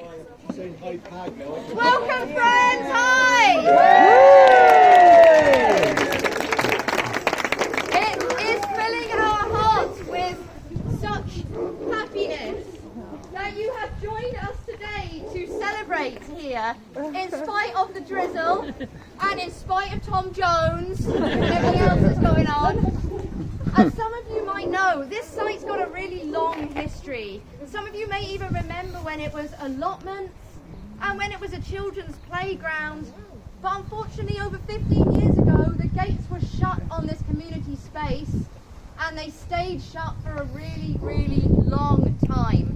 Welcome, friends! Hi! It is filling our hearts with such happiness that you have joined us today to celebrate here, in spite of the drizzle and in spite of Tom Jones and everything else that's going on. As some of you might know, this site's got a really long history. Some of you may even remember when it was allotments and when it was a children's playground. But unfortunately, over 15 years ago, the gates were shut on this community space, and they stayed shut for a really, really long time.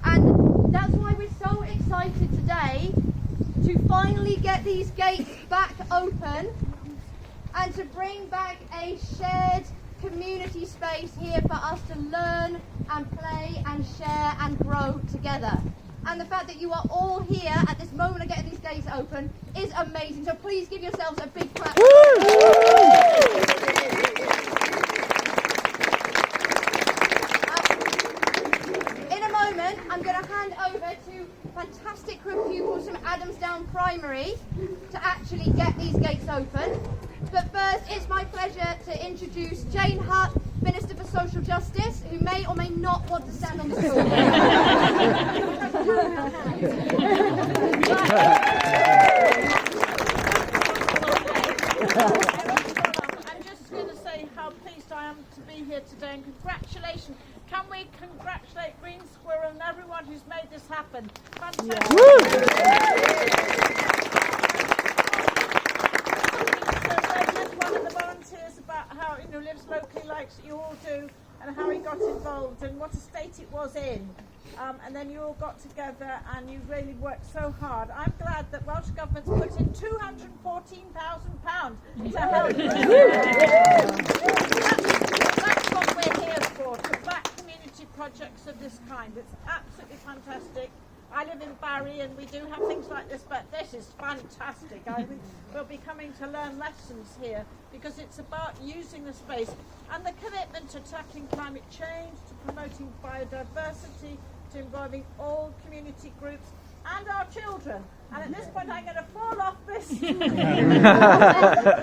And that's why we're so excited today to finally get these gates back open and to bring back a shared community space here for us to learn and play and share and grow together. And the fact that you are all here at this moment of getting these gates open is amazing. So please give yourselves a big clap. In a moment, I'm going to hand over to fantastic group of pupils from Adamsdown Primary to actually get these gates open. But first, it's my pleasure to introduce Jane Hutt, Minister for Social Justice, who may or may not want to stand on the stool. I'm just going to say how pleased I am to be here today, and congratulations. Can we congratulate Green Squirrel and everyone who's made this happen? Fantastic. One of the volunteers about how lives locally, likes you all do, and how he got involved and what a state it was in. And then you all got together and you really worked so hard. I'm glad that Welsh Government's put in £214,000 to help. That's what we're here for, to back community projects of this kind. It's absolutely fantastic. I live in Barry and we do have things like this, but this is fantastic. I think we'll be coming to learn lessons here because it's about using the space and the commitment to tackling climate change, to promoting biodiversity, to involving all community groups and our children. And at this point I'm going to fall off this.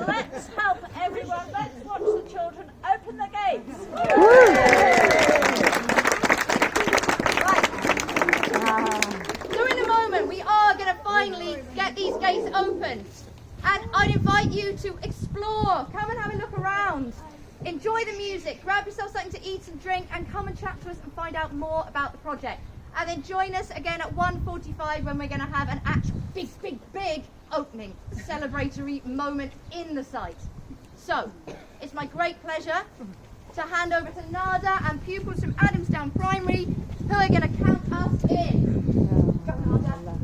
Let's help everyone. Let's watch the children open the gates. So in a moment, we are going to finally get these gates open. And I'd invite you to explore, come and have a look around. Enjoy the music, grab yourself something to eat and drink, and come and chat to us and find out more about the project. And then join us again at 1:45 when we're going to have an actual big opening, celebratory moment in the site. So, it's my great pleasure to hand over to Nada and pupils from Adamsdown Primary who are going to count us in. Go, Nada.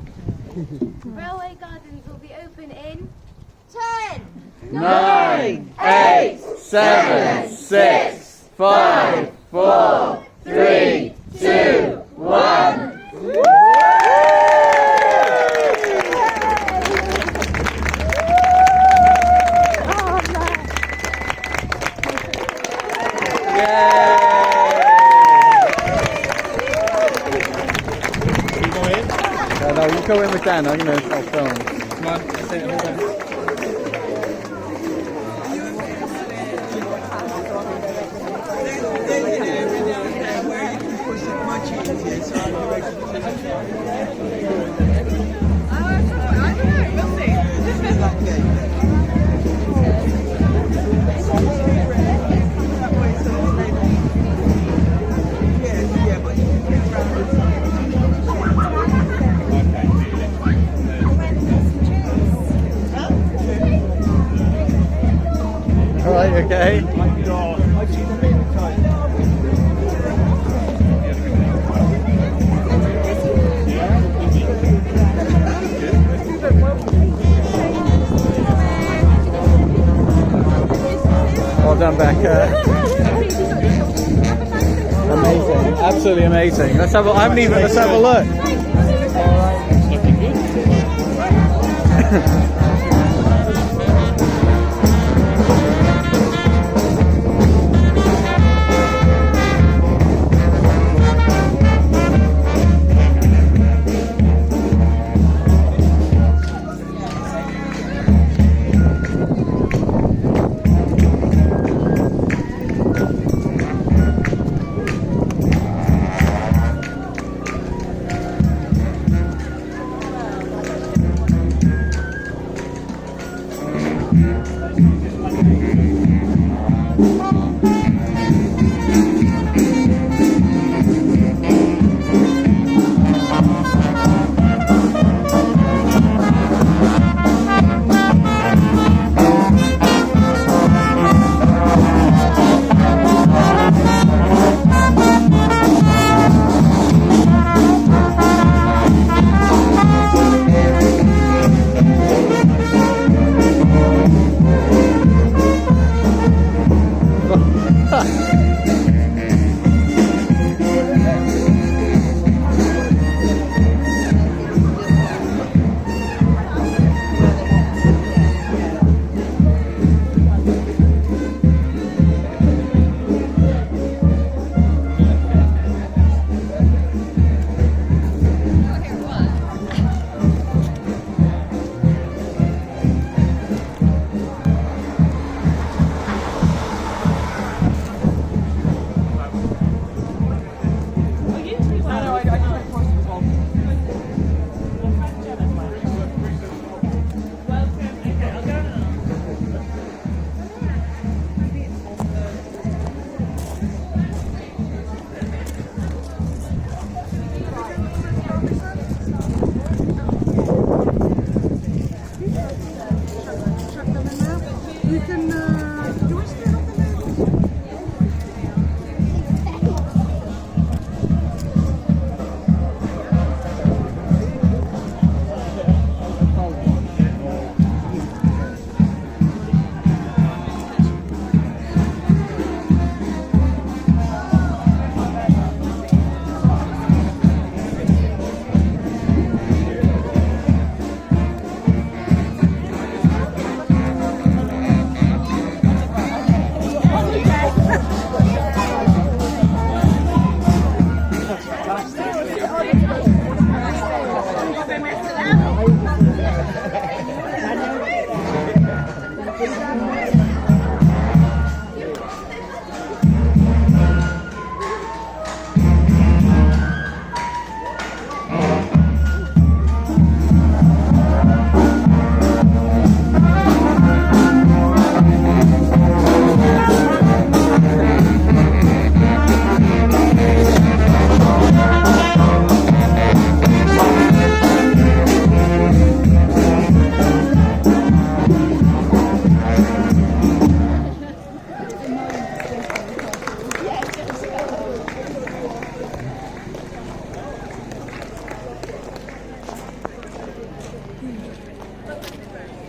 Railway Gardens will be open in 10, 9, 8, 7, 6, 5, 4, 3, 2, 1. No, you go in with Dan, I'm going to film. Come on, that's it, hold on. Alright, okay. Well done, Becca. Amazing, absolutely amazing. Let's have a look.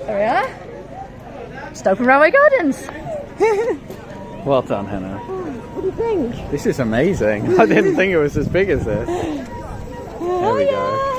There we are. Stoke Railway Gardens. Well done, Hannah. What do you think? This is amazing. I didn't think it was as big as this. There we go.